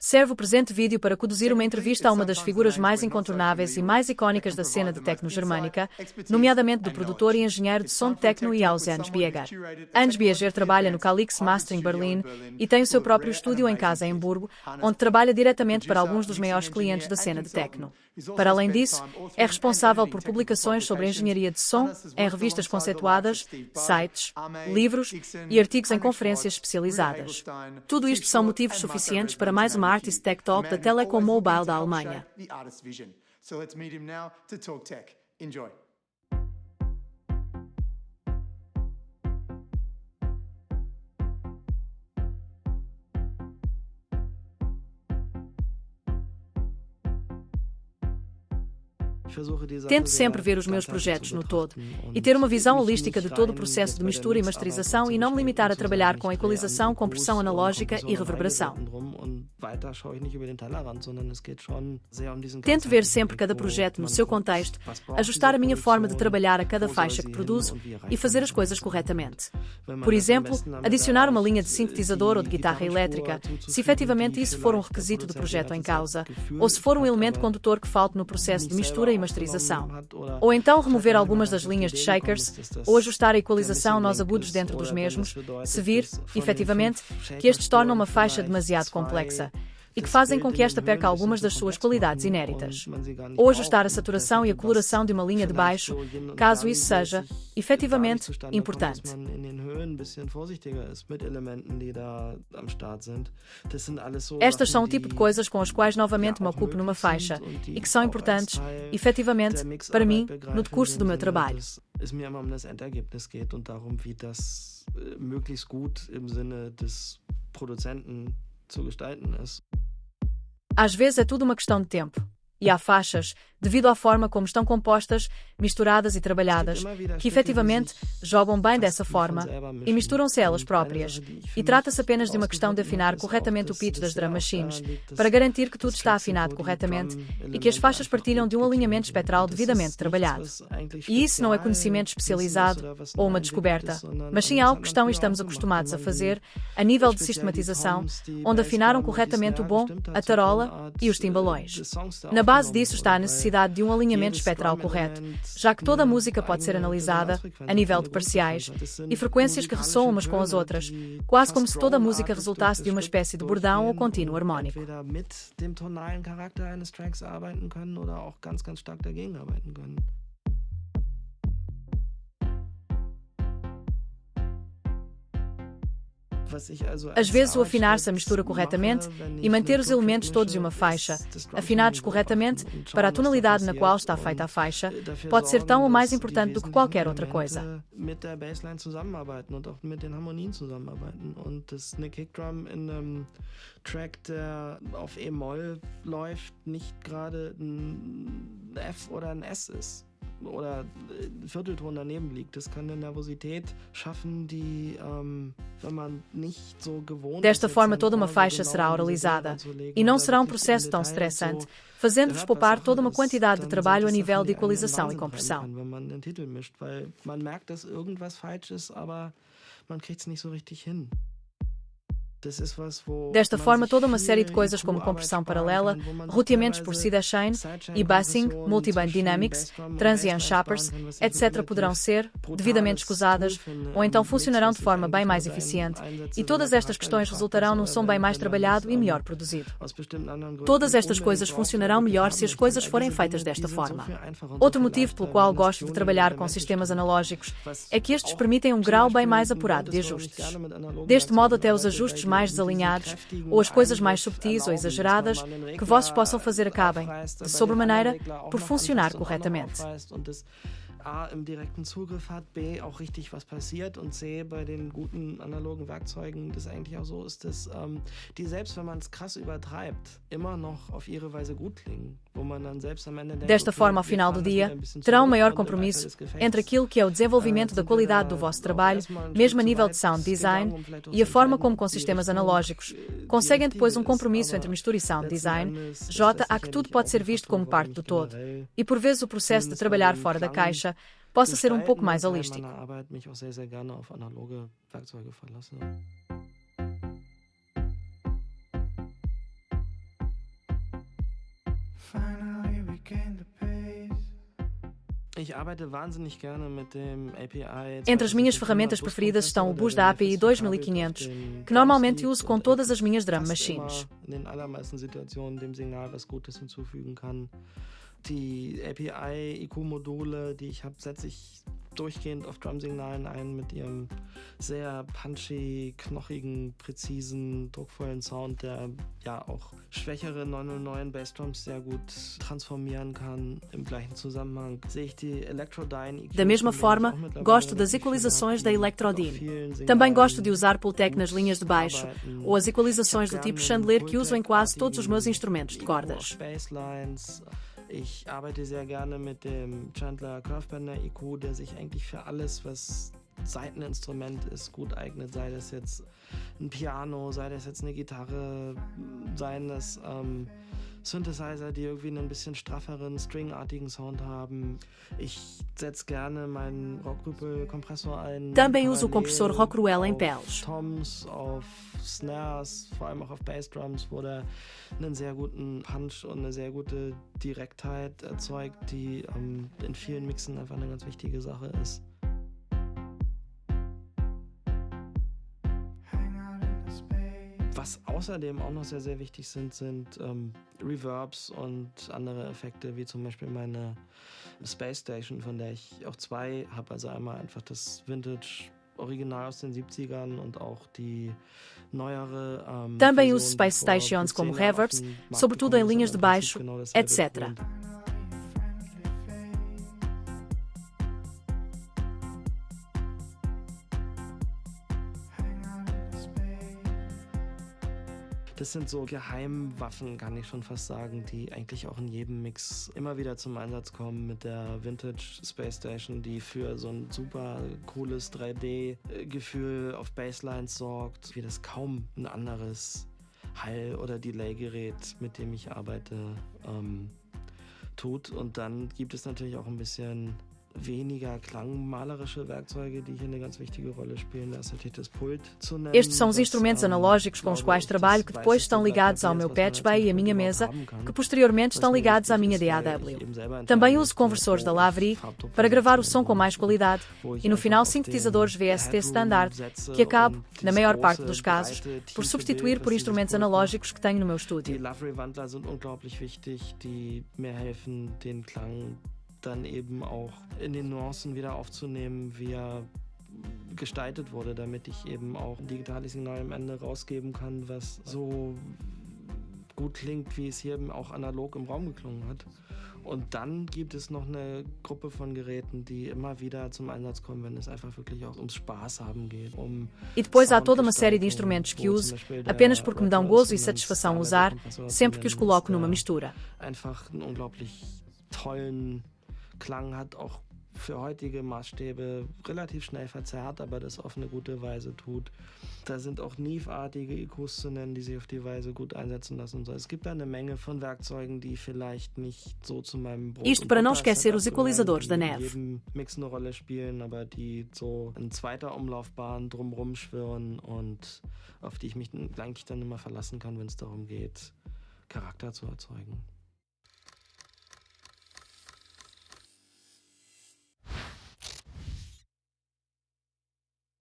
Serve o presente vídeo para conduzir uma entrevista a uma das figuras mais incontornáveis e mais icónicas da cena de techno germânica, nomeadamente do produtor e engenheiro de som de techno Jauzi Ansbieger. Ansbieger trabalha no Calix Mastering Berlin e tem o seu próprio estúdio em casa em Hamburgo, onde trabalha diretamente para alguns dos maiores clientes da cena de techno. Para além disso, é responsável por publicações sobre engenharia de som em revistas conceituadas, sites, livros e artigos em conferências especializadas. Tudo isto são motivos suficientes para mais uma Artist Tech Talk da Telekom Mobile da Alemanha. Tento sempre ver os meus projetos no todo e ter uma visão holística de todo o processo de mistura e masterização e não me limitar a trabalhar com equalização, compressão analógica e reverberação. Tento ver sempre cada projeto no seu contexto, ajustar a minha forma de trabalhar a cada faixa que produzo e fazer as coisas corretamente. Por exemplo, adicionar uma linha de sintetizador ou de guitarra elétrica, se efetivamente isso for um requisito do projeto em causa, ou se for um elemento condutor que falte no processo de mistura e masterização. Ou então remover algumas das linhas de shakers, ou ajustar a equalização nos agudos dentro dos mesmos, se vir, efetivamente, que estes tornam uma faixa demasiado complexa e que fazem com que esta perca algumas das suas qualidades inéditas. Ou ajustar a saturação e a coloração de uma linha de baixo, caso isso seja, efetivamente, importante. Estas são o tipo de coisas com as quais novamente me ocupo numa faixa e que são importantes, efetivamente, para mim, no decurso do meu trabalho. Às vezes é tudo uma questão de tempo. E há faixas, devido à forma como estão compostas, misturadas e trabalhadas, que efetivamente jogam bem dessa forma e misturam-se elas próprias. E trata-se apenas de uma questão de afinar corretamente o pitch das drum machines, para garantir que tudo está afinado corretamente e que as faixas partilham de um alinhamento espectral devidamente trabalhado. E isso não é conhecimento especializado ou uma descoberta, mas sim algo que estão e estamos acostumados a fazer, a nível de sistematização, onde afinaram corretamente o bom, a tarola e os timbalões. Na base disso está a necessidade de um alinhamento espectral correto, já que toda a música pode ser analisada, a nível de parciais, e frequências que ressoam umas com as outras, quase como se toda a música resultasse de uma espécie de bordão ou contínuo harmónico. Às vezes o afinar-se a mistura corretamente e manter os elementos todos de uma faixa, afinados corretamente para a tonalidade na qual está feita a faixa, pode ser tão ou mais importante do que qualquer outra coisa. Oder Viertelton daneben liegt. Das kann eine Nervosität schaffen, die, wenn man nicht so gewohnt. Desta forma, toda uma faixa será oralizada e não será um processo tão estressante, fazendo-vos poupar toda uma quantidade de trabalho a nível de equalização e compressão. Man Titel mischt, weil man merkt, dass irgendwas falsch ist, aber man kriegt es nicht so richtig hin. Desta forma, toda uma série de coisas como compressão paralela, roteamentos por sidechain, e-bussing, multiband dynamics, transient shapers, etc. poderão ser devidamente escusadas ou então funcionarão de forma bem mais eficiente e todas estas questões resultarão num som bem mais trabalhado e melhor produzido. Todas estas coisas funcionarão melhor se as coisas forem feitas desta forma. Outro motivo pelo qual gosto de trabalhar com sistemas analógicos é que estes permitem um grau bem mais apurado de ajustes. Deste modo, até os ajustes mais desalinhados ou as coisas mais subtis ou exageradas que vocês possam fazer acabem, de sobremaneira, por funcionar corretamente. A, im direkten Zugriff hat, B, auch richtig was passiert und C, bei den guten analogen Werkzeugen das eigentlich auch so ist, dass die selbst wenn man es krass übertreibt, immer noch auf ihre Weise gut klingen. Desta forma, ao final do dia, terá um maior compromisso entre aquilo que é o desenvolvimento da qualidade do vosso trabalho, mesmo a nível de sound design, e a forma como com sistemas analógicos conseguem depois um compromisso entre mistura e sound design, a que tudo pode ser visto como parte do todo. E por vezes o processo de trabalhar fora da caixa possa ser um pouco mais holístico. holístico. Meiner Arbeit mich auch sehr, sehr gerne auf analoge Werkzeuge verlasse. Ich arbeite wahnsinnig gerne mit dem API. Entre as minhas ferramentas preferidas estão o bus da API 2500, que normalmente uso com todas as minhas drum machines. In den allermeisten Situationen dem Signal was Gutes hinzufügen kann. Die API-IQ-Module, die ich habe, setze ich durchgehend auf Drumsignalen ein mit ihrem sehr punchy, knochigen, präzisen, druckvollen Sound, der ja auch schwächere 909 Bassdrums sehr gut transformieren kann. Im gleichen Zusammenhang sehe ich die Electrodyne EQ. Da mesma forma, gosto das equalizações da Electrodyne. Também gosto de usar Pultec nas linhas de baixo, ou as equalizações do tipo chandelier que uso em quase todos os meus instrumentos de cordas. Ich arbeite sehr gerne mit dem Chandler Curvebender EQ, der sich eigentlich für alles, was Saiteninstrument ist, gut eignet. Sei das jetzt ein Piano, sei das jetzt eine Gitarre, seien das Synthesizer, die irgendwie einen bisschen strafferen, stringartigen Sound haben. Ich setze gerne meinen Rockrüppel-Kompressor ein. Também uso o compressor Rockruel em Pels. Toms, auf Snares, vor allem auch auf Bassdrums, wo der einen sehr guten Punch und eine sehr gute Direktheit erzeugt, die in vielen Mixen einfach eine ganz wichtige Sache ist. Was außerdem auch noch sehr, sehr wichtig sind Reverbs und andere Effekte, wie zum Beispiel meine Space Station, von der ich auch zwei habe. Also einmal einfach das Vintage Original aus den 70ern und auch die neuere. Também uso Space Stations como reverbs, sobretudo em linhas de baixo, etc. Das sind so Geheimwaffen, kann ich schon fast sagen, die eigentlich auch in jedem Mix immer wieder zum Einsatz kommen mit der Vintage Space Station, die für so ein super cooles 3D-Gefühl auf Basslines sorgt, wie das kaum ein anderes Hall- oder Delay-Gerät, mit dem ich arbeite, tut. Und dann gibt es natürlich auch ein bisschen weniger klangmalerische Werkzeuge, die hier eine ganz wichtige Rolle spielen. Da ist natürlich das Pult zu nennen. Estes são os instrumentos analógicos com os quais trabalho, que depois estão ligados ao meu Patch Bay e à minha mesa, que posteriormente estão ligados à minha DAW. Também uso conversores da Lavry para gravar o som com mais qualidade e no final sintetizadores VST Standard, que acabo, na maior parte dos casos, por substituir por instrumentos analógicos que tenho no meu Die estúdio. Lavry-Wandler sind unglaublich wichtig, die mir helfen, den Klang dann eben auch in den Nuancen wieder aufzunehmen, wie er gestaltet wurde, damit ich eben auch ein digitales Signal am Ende rausgeben kann, was so gut klingt, wie es hier eben auch analog im Raum geklungen hat. Und dann gibt es noch eine Gruppe von Geräten, die immer wieder zum Einsatz kommen, wenn es einfach wirklich auch ums Spaß haben geht. E depois há toda uma série de instrumentos que uso apenas porque me dão gozo e satisfação usar, sempre que os coloco numa mistura. Einfach einen unglaublich tollen Klang hat, auch für heutige Maßstäbe relativ schnell verzerrt, aber das auf eine gute Weise tut. Da sind auch Neve-artige EQs zu nennen, die sich auf die Weise gut einsetzen lassen und so. Es gibt da eine Menge von Werkzeugen, die vielleicht nicht so zu meinem Brot Isto para não esquecer os equalizadores da Neve. Die in jedem Mix eine Rolle spielen, aber die so in zweiter Umlaufbahn drumrum schwirren und auf die ich mich eigentlich dann immer verlassen kann, wenn es darum geht, Charakter zu erzeugen.